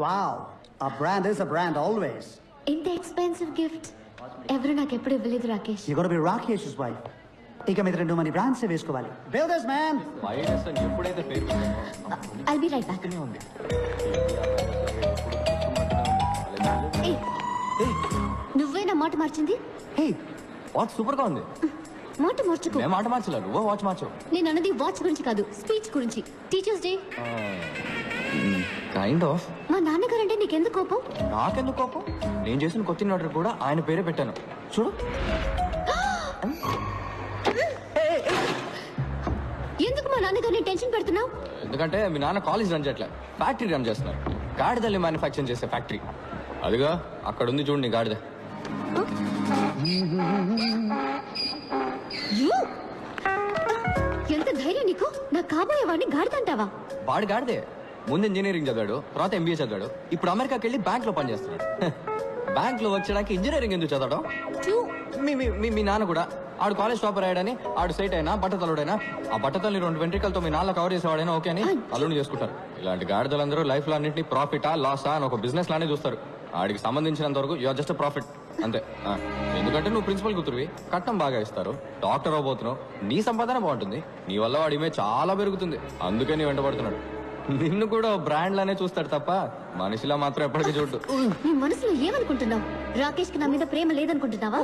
Wow, a brand is a brand always. ఇంత expensive gift ఎవరు నాకు ఎప్పుడు ఇవ్వలేదు Rakesh. You gotta be Rakesh's wife. ఇక మీద 2 మంది బ్రాండ్స్ వేసుకోవాలి. Builders man. వైరస్ అని ఎప్పుడైతే పేరు I'll be right back. ఏయ్, నువ్వే నా మాట మార్చింది. హే వాచ్ సూపర్ గా ఉంది. మాట మార్చుకో. నేను మాట మార్చలేదు, నువ్వు వాచ్ మార్చావు. నేను అన్నది వాచ్ గురించి కాదు, స్పీచ్ గురించి. Teachers day. Kind of. మా నాన్నగారంటే నీకెందుకు కోపం? నాకెందుకు కోపం? నేను చేసిన కొత్త ఆర్డర్ కూడా ఆయన పేరే పెట్టాను. చూడు. ఎందుకు మా నాన్నగారిని టెన్షన్ పెడుతున్నావు? ఎందుకంటే మీ నాన్న కాలేజ్ రన్ చేయట్లే, ఫ్యాక్టరీ రన్ చేస్తున్నారు. గాడిదల్ని మ్యానుఫ్యాక్చరింగ్ చేసే ఫ్యాక్టరీ. అదిగా అక్కడ ఉంది చూడండి గాడిద. ఎంత ధైర్యం నీకు? నా కాబోయే వాడిని గాడిదంటావా? వాడు గాడిదే. ముందు ఇంజనీరింగ్ చదివాడు, తర్వాత ఎంబీఏ చదివాడు, ఇప్పుడు అమెరికాకి వెళ్ళి బ్యాంక్ లో పనిచేస్తున్నాడు. బ్యాంక్ లో వర్క్ చేయడానికి ఇంజనీరింగ్ ఎందుకు చదవడం? మీ నాన్న కూడా ఆడు కాలేజ్ టాపర్ అయ్యాడని, ఆడు సైట్ అయినా బట్టతలుడైనా, ఆ బట్టతల్ని 2 వెంట్రికలతో మీ నాన్న కవర్ చేసేవాడైనా ఓకే అని అల్లుని చేసుకుంటారు. ఇలాంటి గాడిదలందరూ లైఫ్ లో అన్నింటినీ ప్రాఫిటా లాసా అని ఒక బిజినెస్ లానే చూస్తారు. ఆడికి సంబంధించినంత వరకు యూఆర్ జస్ట్ ప్రాఫిట్ అంతే. ఎందుకంటే నువ్వు ప్రిన్సిపల్ కూతురువి, కట్నం బాగా ఇస్తారు, డాక్టర్ అవబోతున్నావు, నీ సంపాదన బాగుంటుంది, నీ వల్ల వాడి ఇమేజ్ చాలా పెరుగుతుంది. అందుకే నీ వెంటబడుతున్నాడు. నిన్ను కూడా బ్రాండ్ లానే చూస్తాడు తప్ప మనిషిలా మాత్రం ఎప్పటికీ చూడు. నీ మనసులో ఏమనుకుంటున్నావు? రాకేష్ కి నా మీద ప్రేమ లేదనుకుంటున్నావా?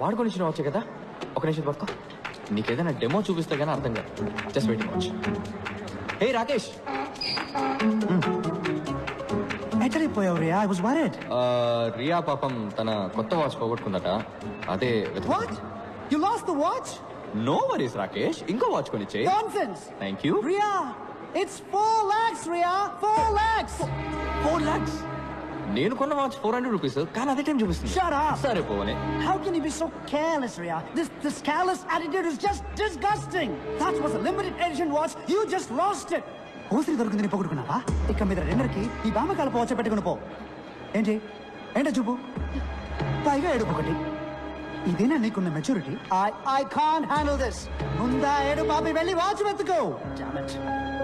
వాడు గురించి వచ్చే కదా. ఒక నిమిషం పట్టుకో, నీకేదైనా డెమో చూపిస్తే గానీ అర్థం కాదు. Just waiting watch. Hey Rakesh. ఎక్కడిపోయావు Riya? I was worried. Riya పాపం తన కొత్త వాచ్ పోగొట్టుకుందట. అదే What? You lost the watch? No worries Rakesh, ఇంకో వాచ్ కొనిచ్చేయి. Nonsense. Thank you. Ria, it's 4 lakhs, Ria. 4 lakhs. 4 lakhs. నేను కొన్న వాచ్ 400 రూపీస్, కానీ అదే టైం చూపిస్తుంది. Shut up. సరే పోవనే. How can you be so careless, Ria? This careless attitude is just disgusting. That was a limited edition watch. You just lost it. ఓసిరి దొరికిందని పొగుడుకున్నావా? ఇక మీద రెండరికి ఈ బామకాలపు వచ్చి పెట్టుకుని పో. ఏంటి ఏంటో చూపు, పైగా ఏడుపు ఒకటి. ఇదేనా నీకున్న maturity? I can't handle this. ముందా ఏడు బాబీ వెళ్ళి watch వెతుకో. Damn it.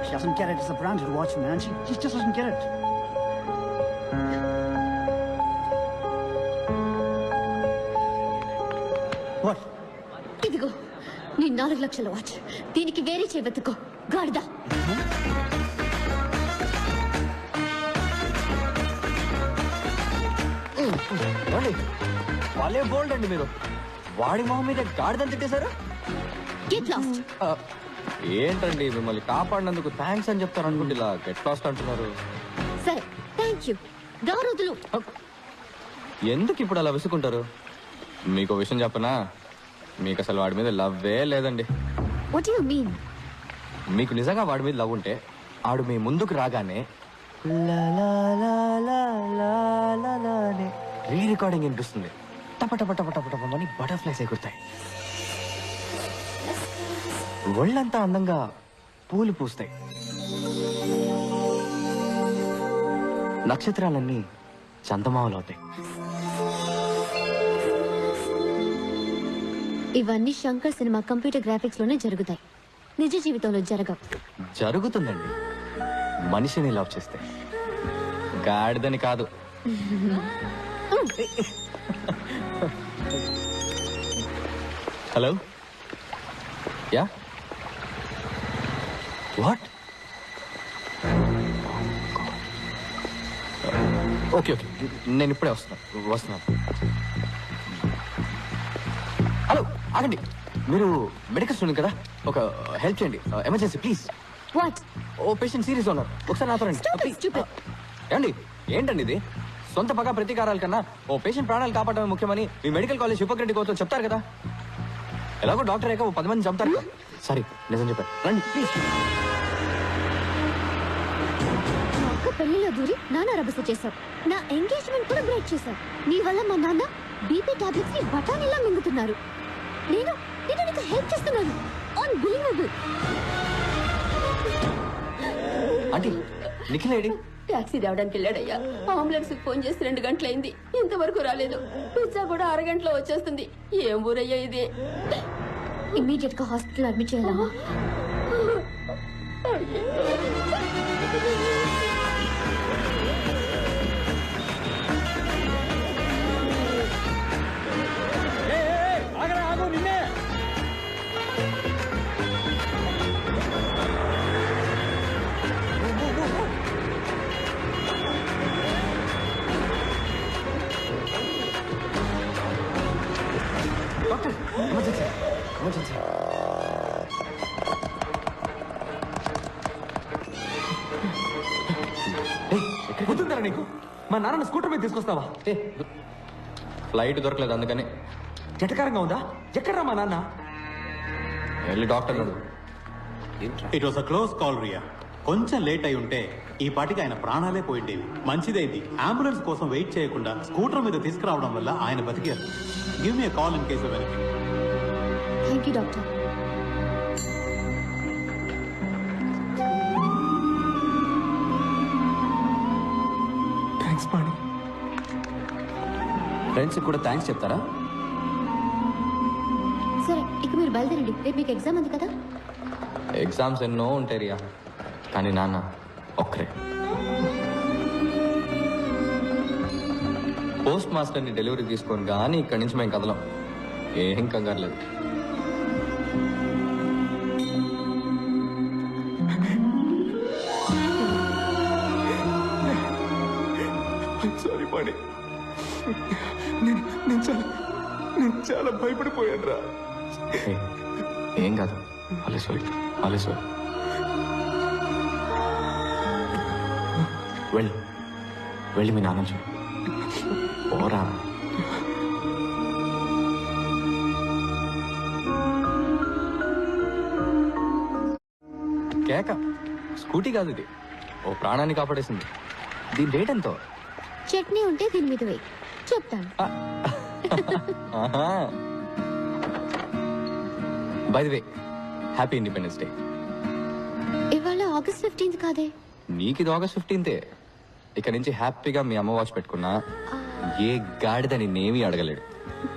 She doesn't get it. It's a branded watch, man. She just doesn't get it. What? ఇదిగో నీ 4 లక్షల వాచ్. దీనికి వేరే వెతుకో గాడిదా. వాళ్ళే బోల్డ్ అండి మీరు. వాడి మొహం మీద గాడిదని తిట్టేశారు. Get lost. ఏంటండి మిమ్మల్ని కాపాడినందుకు థ్యాంక్స్ అని చెప్తారు అనుకుంటే ఇలా గెట్ లాస్ట్ అంటున్నారు. సరే థ్యాంక్ యూ. గౌరవతులు. ఎందుకు ఇప్పుడు అలా విసుకుంటారు? మీకు విషయం చెప్పనా, మీకు అసలు వాడి మీద లవ్వే లేదండి. What you mean? మీకు నిజంగా వాడి మీద లవ్ ఉంటే ఆడు మీ ముందుకు రాగానే రీ రికార్డింగ్ వినిపిస్తుంది. టప టప టప టప టపని బటర్ఫ్లైస్ ఎగురుతాయి. ఒళ్ళంతా అందంగా పూలు పూస్తాయి. నక్షత్రాలన్నీ చందమామలు అవుతాయి. ఇవన్నీ శంకర్ సినిమా కంప్యూటర్ గ్రాఫిక్స్ లోనే జరుగుతాయి, నిజ జీవితంలో జరగవు. జరుగుతుందండి, మనిషిని లవ్ చేస్తే, గాడిదని కాదు. Hello, yeah what? Okay okay, నేను ఇప్పుడే వస్తున్నాను. హలో ఆగండి, మీరు మెడికల్ స్టూడెంట్ కదా, ఒక హెల్ప్ చేయండి, ఎమర్జెన్సీ ప్లీజ్. వాట్? ఓ పేషెంట్ సీరియస్ ఉన్నారు, ఒకసారి నాతో రండి. ఏమండి ఏంటండి ఇది? సొంత పగ ప్రతీకారాల కన్నా ఓ పేషెంట్ ప్రాణాలు కాపాడమే ముఖ్యమని మీ మెడికల్ కాలేజ్ హిపోక్రటిక్ అవుతో చెప్తారు కదా. ఎలాగో డాక్టర్ అయ్యాక 10 మంది చంపుతారు. సారీ, నిజం చెప్పారు, రండి ప్లీజ్. నా అక్క పెళ్లిలో దూరి నాన్న రభస చేశావు, నా ఎంగేజ్మెంట్ కూడా బ్రేక్ చేశావు. నీ వల్ల మా నాన్న బీపీ టాబ్లెట్స్ ని బఠానీలా మింగుతున్నారు. నేను నీకు హెల్ప్ చేస్తున్నాను. Unbelievable. Aunty, Nikhil AD? Taxi రావడానికి వెళ్ళాడయ్యా. అంబులెన్స్ ఫోన్ చేసి 2 గంటలైంది, ఇంతవరకు రాలేదు. పిజ్జా కూడా అరగంటలో వచ్చేస్తుంది. ఏం ఊరయ్యా ఇది? ఇమ్మీడియట్ గా హాస్పిటల్ అడ్మిట్ చేయాలమ్మా. గుర్తుందరా నీకు? మా నాన్న స్కూటర్ మీద తీసుకొస్తావా? ఫ్లైట్ దొరకలేదు అందుకని. జటకారంగా ఉందా? ఎక్కడ్రా మా నాన్న? వెళ్ళి డాక్టర్ గారు. It was a close call Riya. కొంచెం లేట్ అయి ఉంటే ఈ పాటికి ఆయన ప్రాణాలే పోయిండేవి. మంచిదైంది అంబులెన్స్ కోసం వెయిట్ చేయకుండా స్కూటర్ మీద తీసుకురావడం వల్ల ఆయన బతికారు. Give me call in case of anything. Thank you doctor. Thanks Pani. ఫ్రెండ్స్కి కూడా థ్యాంక్స్ చెప్తారా? సరే ఇక మీరు బయలుదేరండి, రేపు మీకు ఎగ్జామ్ ఉంది కదా. ఎగ్జామ్స్ ఎన్నో ఉంటాయి రియా, కానీ నాన్న ఒక్కరే. పోస్ట్ మాస్టర్ని డెలివరీ తీసుకొని కానీ ఇక్కడి నుంచి మేము కదలం. ఏం కంగారు లేదు. సారీ పాణి, నేను చాలా భయపడిపోయాను రా. ఏం కాదు, అలేశ్వరి అలేశ్వరి వెళ్ళి వెళ్ళి మీ నాన్న చూడు. ఓరా. కేక స్కూటీ కాదు ఇది, ఓ ప్రాణాన్ని కాపాడేసింది. దీని రేట్ ఎంతో? చట్నీ ఉంటే దీని మీద వేయి, చెప్తాను. By the way, happy independence day. ఇవాళ August 15th కాదే. నీకు ఇది August 15th. ఇక నుంచి హ్యాపీగా మీ అమ్మ వాచ్ పెట్టుకున్నా ఏ గాడిద నిన్నేమీ అడగలేడు.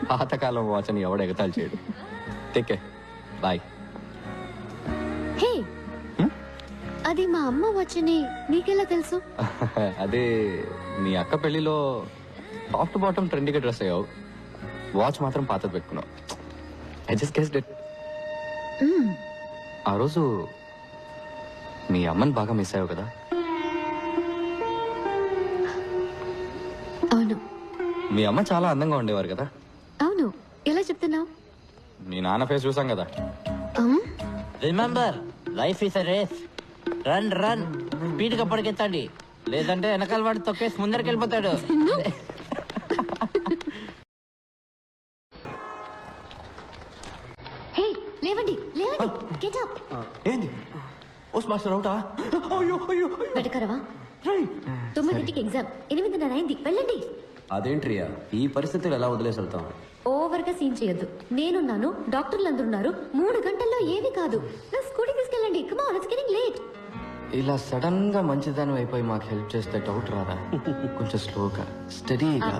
పాతకాలం వాచ్ అని ఎవడు ఎగతాలు చేయడు. Take care, bye. హే, అది మా అమ్మ వచ్చని నీకెలా తెలుసు? అదే మీ అక్క పెళ్లిలో టాప్ టు బాటమ్ ట్రెండీగా డ్రెస్ అయ్యావు, వాచ్ మాత్రం పాతది పెట్టుకున్నావు. I just guessed it. ఆ రోజు మీ అమ్మని బాగా మిస్ అయ్యావు కదా? అవును. మీ అమ్మ చాలా అందంగా ఉండేవారు కదా? అవును. ఎలా చెప్తున్నావు? మీ నాన్న ఫేస్ చూసాం కదా. Remember, life is a race. Run run, speed గా పరిగెత్తండి, లేదంటే వెనకాల వాడు తొక్కేసి ముందరికి వెళ్ళిపోతాడు. హే, లేవండి లేవండి, గెట్ అప్. ఏంది? పోస్ట్ మాస్టర్ అవుటా? అయ్యో అయ్యో వెటకరవా? 9కి ఎగ్జామ్, 8:30 అయింది, వెళ్ళండి. అదేంట్రియా, ఈ పరిస్థితులు ఎలా వదిలేసి వెళ్తాం? ఓవర్ గా సీన్ చేయొద్దు. నేనున్నాను, డాక్టర్లు అందరూ ఉన్నారు. 3 గంటల్లో ఏమీ కాదు. నా స్కూటీ తీసుకెళ్ళండి. Come on, it's getting late. ఇలా సడన్ గా మంచిదాని అయిపోయి మాకు హెల్ప్ చేస్తే డౌట్ రాదా? కొంచెం స్లోగా స్టడీగా.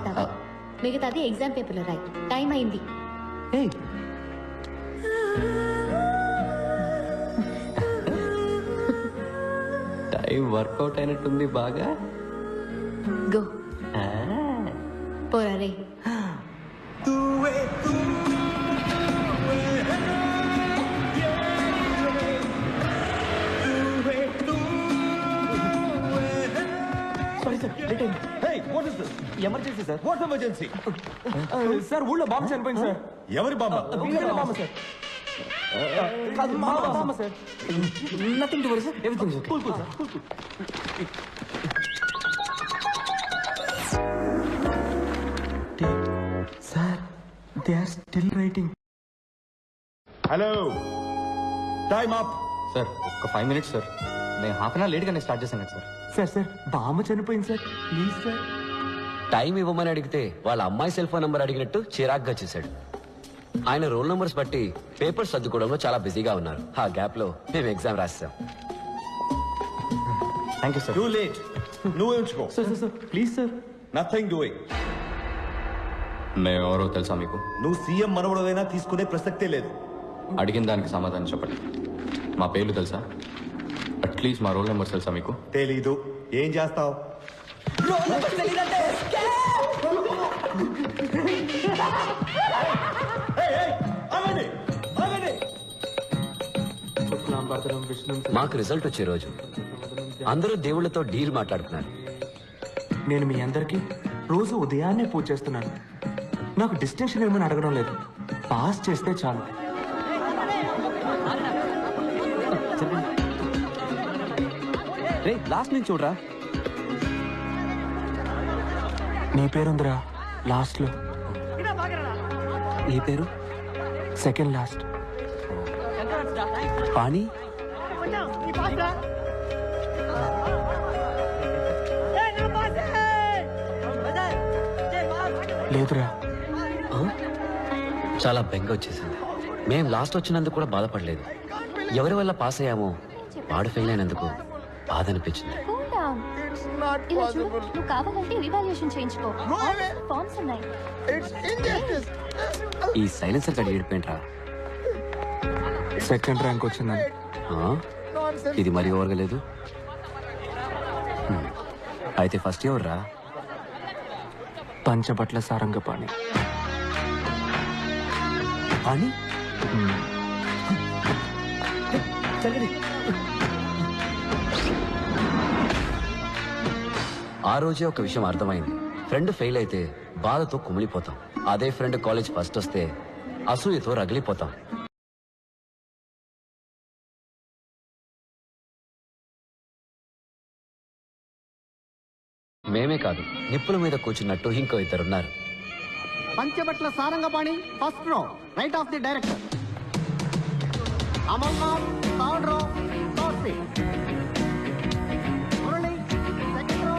మిగతాది ఎగ్జామ్ పేపర్లో రాయి. టైం అయింది. టైం వర్కౌట్ అయినట్టుంది బాగా. గో పోరా రే. Emergency sir. What emergency? Sir ఊళ్ళో బాంబు చనిపోయింది సార్. ఎవరి బామ్మ? Bomb sir. కాదు, మా bomb sir. Nothing to worry sir, everything is okay. Cool cool sir, cool cool. Sir, they are still writing. Hello, time up. Sir ఒక 5 minutes sir. నేను half an hour లేట్గానే start చేశాను sir. Sir sir, బామ్మ చనిపోయింది sir, please sir. Time ఇవ్వమని అడిగితే వాళ్ళ అమ్మాయి సెల్ ఫోన్ నంబర్ అడిగినట్టు చిరాగ్గా చేశాడు. ఆయన రోల్ నంబర్స్ బట్టి పేపర్స్ సర్దుకోవడంలో చాలా బిజీగా ఉన్నారు. ఆ గ్యాప్ లో మేము ఎగ్జామ్ రాస్తాం. Thank you sir. Too late. నువ్వే ఉంచుకో. Sir sir sir, please sir. Nothing doing. మేము ఎవరో తెలుసా మీకు? నువ్వు సీఎం మనవడదైనా తీసుకునే ప్రసక్తే లేదు. అడిగిన దానికి సమాధానం చెప్పండి. మా పేర్లు తెలుసా? అట్లీస్ట్ మా రోల్ నెంబర్స్ తెలుసా మీకు? తెలీదు. ఏం చేస్తావు? మాకు రిజల్ట్ వచ్చే రోజు అందరూ దేవుళ్ళతో డీల్ మాట్లాడుతున్నారు. నేను మీ అందరికీ రోజు ఉదయాన్నే పూజ చేస్తున్నాను. నాకు డిస్టింక్షన్ ఏమని అడగడం లేదు, పాస్ చేస్తే చాలు. రే లాస్ట్ నుంచి చూడరా. నీ పేరుందిరా లాస్ట్ లో. నీ పేరు? Second last. పాణి? లేదురా. చాలా బెంగ వచ్చేసింది. మేం లాస్ట్ వచ్చినందుకు కూడా బాధపడలేదు. ఎవరి వల్ల పాస్ అయ్యామో వాడు ఫెయిల్ అయినందుకు బాధ అనిపించింది. ఇలా చూడు, నువ్వు కావాలంటే రివాల్యూషన్ చేయించుకో. ఫార్మ్స్ ఉన్నాయి. ఈ సైలెన్సర్ గడి ఏడిపోయింట్రా. సెకండ్ ర్యాంక్ వచ్చిందని. ఇది మరీ ఓరగలేదు. అయితే ఫస్ట్ ఎవరు రా? పంచబట్ల సారంగపాణి. పాణి? ఆ రోజే ఒక విషయం అర్థమైంది. ఫ్రెండ్ ఫెయిల్ అయితే బాధతో కుమిలిపోతాం. అదే ఫ్రెండ్ కాలేజ్ ఫస్ట్ వస్తే అసూయతో రగిలిపోతాం. మేమే కాదు, నిప్పుల మీద కూర్చున్నట్టు ఇంకో ఇద్దరున్నారు. Panchabatla Sarangapani first row, right of the director. Amarnath third row, third seat. Murali second row,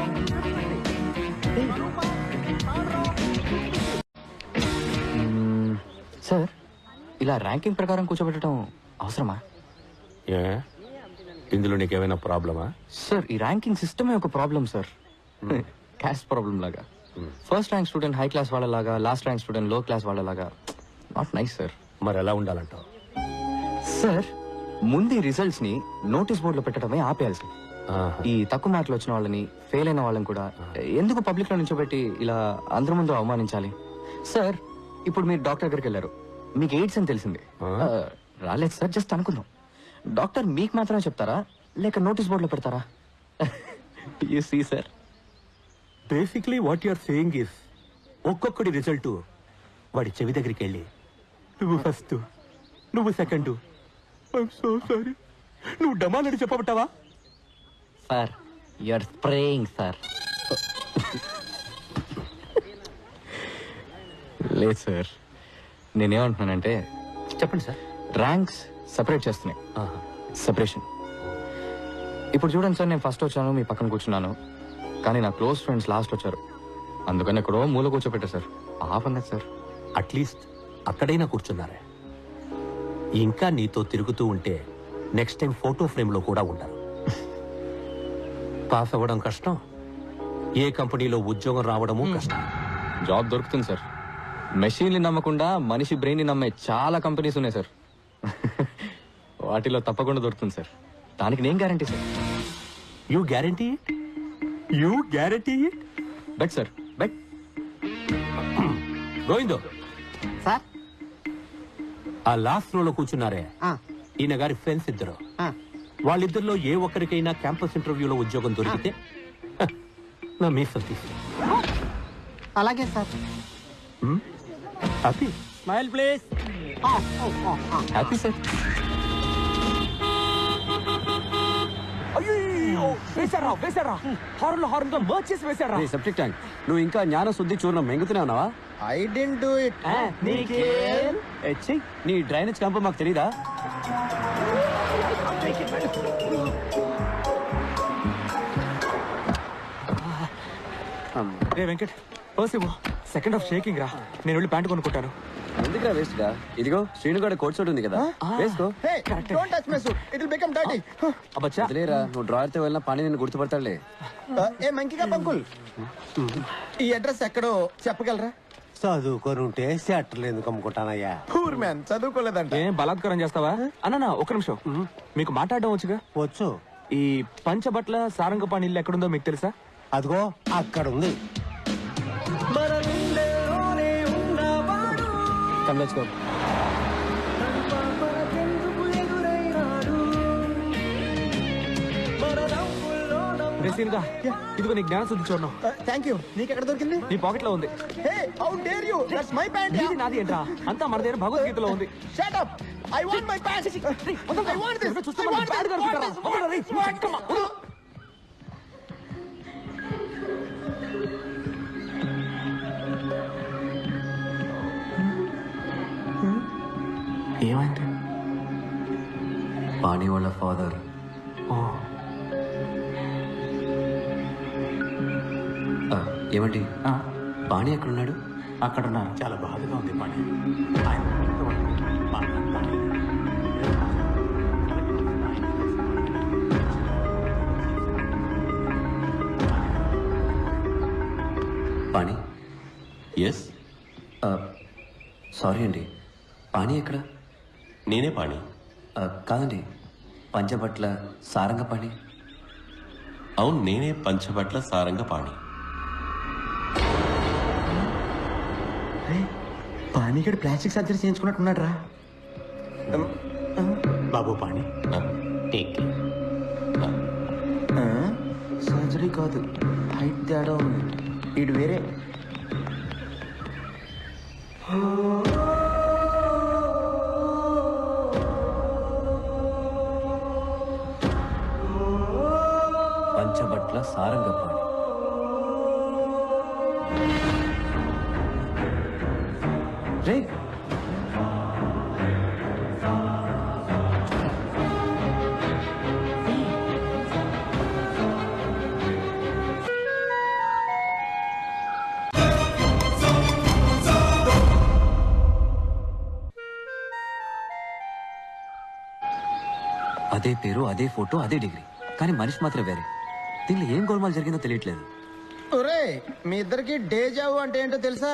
sir, ఇలా ర్యాంకింగ్ ప్రకారం కూర్చోబెట్టడం అవసరమా? ఇందులో నీకేమైనా ప్రాబ్లమా? సార్, ఈ ర్యాంకింగ్ సిస్టమే ఒక ప్రాబ్లం సార్. క్యాస్ట్ ప్రాబ్లం లాగా. First rank student high class వాళ్ళలాగా, లాస్ట్ ర్యాంక్ స్టూడెంట్ లో క్లాస్ వాళ్ళలాగా. Not nice sir. మరి ఎలా ఉండాలంటావు? సార్, ముందు రిజల్ట్స్ ని నోటీస్ బోర్డులో పెట్టడమే ఆపేయాలి సార్. ఈ తక్కువ మార్కులు వచ్చిన వాళ్ళని, ఫెయిల్ అయిన వాళ్ళని కూడా ఎందుకు పబ్లిక్ లో నుంచోబెట్టి ఇలా అందరి ముందు అవమానించాలి? సార్, ఇప్పుడు మీరు డాక్టర్ దగ్గరికి వెళ్ళారు, మీకు ఎయిడ్స్ అని తెలిసింది. రాలేదు సార్, జస్ట్ అనుకుందాం. డాక్టర్ మీకు మాత్రమే చెప్తారా, లేక నోటీస్ బోర్డులో పెడతారా? You see sir, basically what you're saying is, ఒక్కొక్కడి రిజల్ట్ వాడి చెవి దగ్గరికి వెళ్ళి నువ్వు ఫస్ట్, నువ్వు సెకండ్, ఐఎమ్ సో సారీ, నువ్వు డమాలని చెప్పబట్టావా? Sir, you're spraying sir. లేదు సార్, నేనేమంటున్నానంటే, చెప్పండి సార్. ర్యాంక్స్ సెపరేట్ చేస్తున్నాయి. సెపరేషన్. ఇప్పుడు చూడండి సార్, నేను ఫస్ట్ వచ్చాను, మీ పక్కన కూర్చున్నాను, కానీ నా క్లోజ్ ఫ్రెండ్స్ లాస్ట్ వచ్చారు. అందుకని ఎక్కడో మూల కూర్చోపెట్టా సార్. ఆపన్నది సార్. అట్లీస్ట్ అక్కడైనా కూర్చున్నారే. ఇంకా నీతో తిరుగుతూ ఉంటే నెక్స్ట్ టైం ఫోటో ఫ్రేమ్ లో కూడా ఉంటారు. పాస్ అవ్వడం కష్టం, ఏ కంపెనీలో ఉద్యోగం రావడము కష్టం. జాబ్ దొరుకుతుంది సార్. మెషిన్ని నమ్మకుండా మనిషి బ్రెయిన్ ని నమ్మే చాలా కంపెనీస్ ఉన్నాయి సార్. వాటిలో తప్పకుండా దొరుకుతుంది సార్. దానికి నేను guarantee sir. You guarantee? You guarantee? Bet sir, bet. గోవిందో సార్, ఆ లాస్ట్ రోలో కూర్చున్నారే, ఈయన గారి ఫ్రెండ్స్ ఇద్దరు. వాళ్ళిద్దరిలో ఏ ఒక్కరికైనా క్యాంపస్ ఇంటర్వ్యూలో ఉద్యోగం దొరికితే నా మీసం తీసి. అలాగే sir. Happy? Smile please. Happy sir. Septic tank, నువ్వు ఇంకా జ్ఞాన శుద్ధి చూర్ణం మెంగుతూనే ఉన్నావా? I didn't do it. నీ డ్రైనేజ్ క్యాంప్ మాకు తెలీదా? రే వెంకట్, పర్సివో సెకండ్ హాఫ్ షేకింగ్ రా. నేను వెళ్ళి ప్యాంట్ కొనుక్కుంటాను. ఎందుకురా వేస్ట్ గా? ఇదిగో శ్రీనుగాడ కోట్ సూట్ ఉంది కదా, వేసుకో. అబ్బచ్చా, లేరా, నువ్వు డ్రాయర్ తో వెళ్ళిన పని నేను గుర్తుపడతాడులే. ఏ మంకిగా పంకుల్, ఈ అడ్రస్ ఎక్కడో చెప్పగలరా? చదువుకొని ఉంటే షట్టర్లు ఎందుకు అమ్ముకుంటానయ్యా? Poor man, చదువుకోలేదంట. ఏం బలాత్కారం చేస్తావా? అన్న ఒక్క నిమిషం, మీకు మాట్లాడడం వచ్చుగా. వచ్చు. ఈ పంచబట్ల సారంగపాణి ఇల్లు ఎక్కడుందో మీకు తెలుసా? అదిగో అక్కడ ఉంది. Come, let's go. రేసీన్గా, ఇదిగో నీ జ్ఞాన శుద్ధి చూడను. Thank you. నీకు ఎక్కడ దొరికింది? నీ పాకెట్ లో ఉంది. Hey, how dare you? That's my pant. నీది నాది ఏంట్రా? అంతా మన దగ్గర భగవద్గీతలో ఉంది. Shut up. I want my pant. I want this. చూస్తే మన ప్యాంట్ కనుక్కుంటారా? వదలరా రేయ్, పాణి వాళ్ళ ఫాదర్. ఓ ఏమండి పాణి ఎక్కడున్నాడు? అక్కడున్నారు. చాలా బాధగా ఉంది పాణి. ఆయన మా నాన్న పాణి. పాణి ఎస్, సారీ అండి, పాణి ఎక్కడ? నేనే పాణి. కాదండి, పంచబట్ల సారంగ పాణి. అవును, నేనే పంచబట్ల సారంగ పాణి. పానీగడ్ ప్లాస్టిక్ సర్జరీ చేయించుకున్నట్టున్నాడు రా. బాబు పాణి, టేక్ సర్జరీ కాదు, హైట్ తేడా ఉంది. ఇటు వేరే. పంచబట్ల సారంగ పాణి. రే అదే పేరు, అదే ఫోటో, అదే డిగ్రీ, కానీ మనిషి మాత్రం వేరే. దీనిలో ఏం గోల్మాల్ జరిగిందో తెలియట్లేదు. ఒరే, మీ ఇద్దరికి డేజావు అంటే ఏంటో తెలుసా?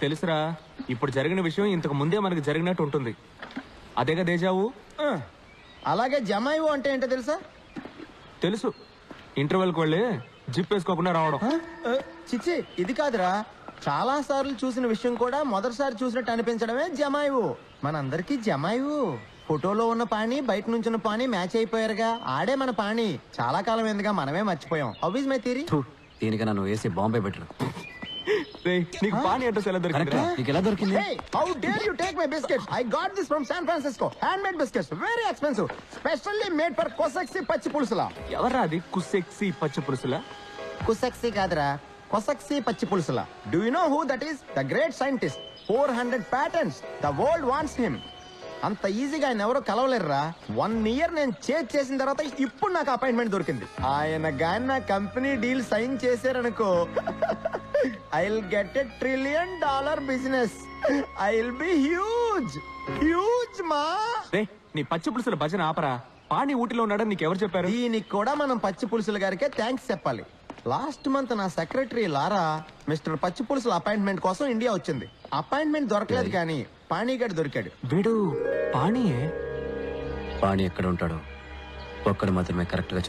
తెలుసురా, ఇప్పుడు జరిగిన విషయం ఇంతకు ముందే మనకు జరిగినట్టు ఉంటుంది. అదేగా దేజావు. అలాగే జమాయివు అంటే ఏంటో తెలుసా? తెలుసు, ఇంటర్వెల్కి వెళ్ళి జిప్ వేసుకోకుండా రావడం. చిచ్చి, ఇది కాదురా. చాలా సార్లు చూసిన విషయం కూడా మొదటిసారి చూసినట్టు అనిపించడమే జమాయివు. మనందరికీ జమాయివు. ఫోటోలో ఉన్న పాణి, బయట నుంచిన పాణి మ్యాచ్ అయిపోయారుగా. ఆడే మన పాణి. చాలా కాలం ఎందుగా మనమే మర్చిపోయాం. How is my theory? దీనికన్నా నువ్వు వేసి బాంబే బెటర్. నీకు పానీ అడ్రస్ ఎలా దొరికింది? నీకు ఎలా దొరికింది? Hey, how dare you take my biscuits? I got this from San Francisco. Handmade biscuits, very expensive, specially made for Kosaksi పచ్చి పులుసులా. ఎవరా అది? కుసెక్సి పచ్చి పులుసులా? కుసక్సి కాదురా, కొసక్సి పచ్చి పులుసులా. Do you know who that is? The great scientist. 400 patents. The world wants him. అంత ఈజీగా ఆయన ఎవరో కలవలేరురా. 1 year నేను చేసిన తర్వాత ఇప్పుడు నాకు అపాయింట్మెంట్ దొరికింది. ఆయన గాని నా కంపెనీ డీల్ సైన్ చేశారనుకో, I'll get $1 trillion business. I'll be huge. Huge మా. రే, నీ పచ్చి పులుసుల భజన ఆపరా. పానీ ఊటిలో ఉన్నాడని నీకెవరు చెప్పారు? దీనికి కూడా మనం పచ్చి పులుసుల గారికే థ్యాంక్స్ చెప్పాలి. లాస్ట్ మంత్ నా సెక్రటరీ లారా మిస్టర్ పచ్చి పులుసుల అపాయింట్మెంట్ కోసం ఇండియా వచ్చింది. అపాయింట్మెంట్ దొరకలేదు కానీ పానీగడ్ దొరికాడు. వీడు పానీయే. పాణి ఎక్కడ ఉంటాడో ఒక్కడు మాత్రమే కరెక్ట్ గా